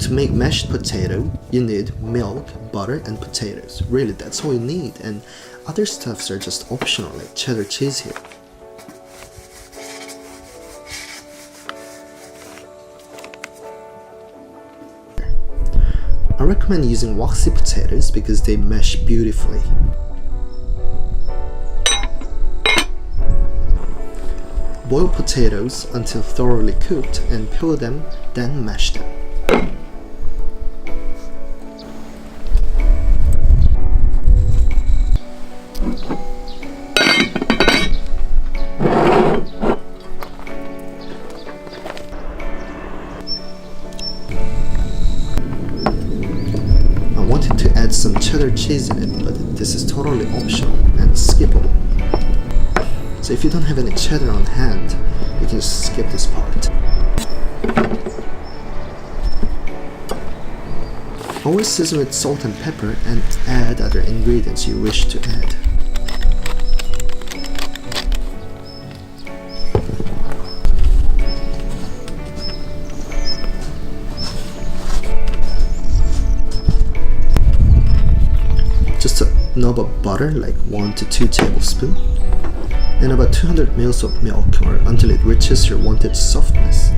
To make mashed potato, you need milk, butter, and potatoes. Really, that's all you need, and other stuffs are just optional, like cheddar cheese here. I recommend using waxy potatoes because they mash beautifully. Boil potatoes until thoroughly cooked and peel them, then mash them. I wanted to add some cheddar cheese in it, but this is totally optional and skippable. So if you don't have any cheddar on hand, you can just skip this part. Always season with salt and pepper and add other ingredients you wish to add. Just a knob of butter, like 1 to 2 tablespoons, and about 200 ml of milk or until it reaches your wanted softness.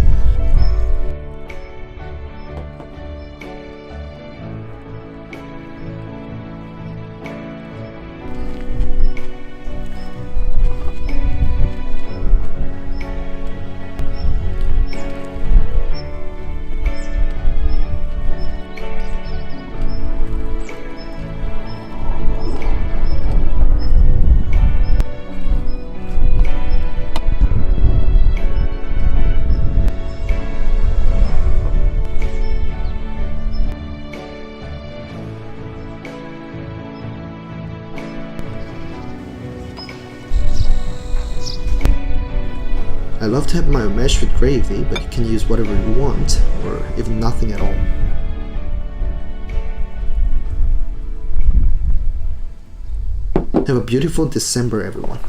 I love to have my mash with gravy, but you can use whatever you want, or even nothing at all. Have a beautiful December, everyone.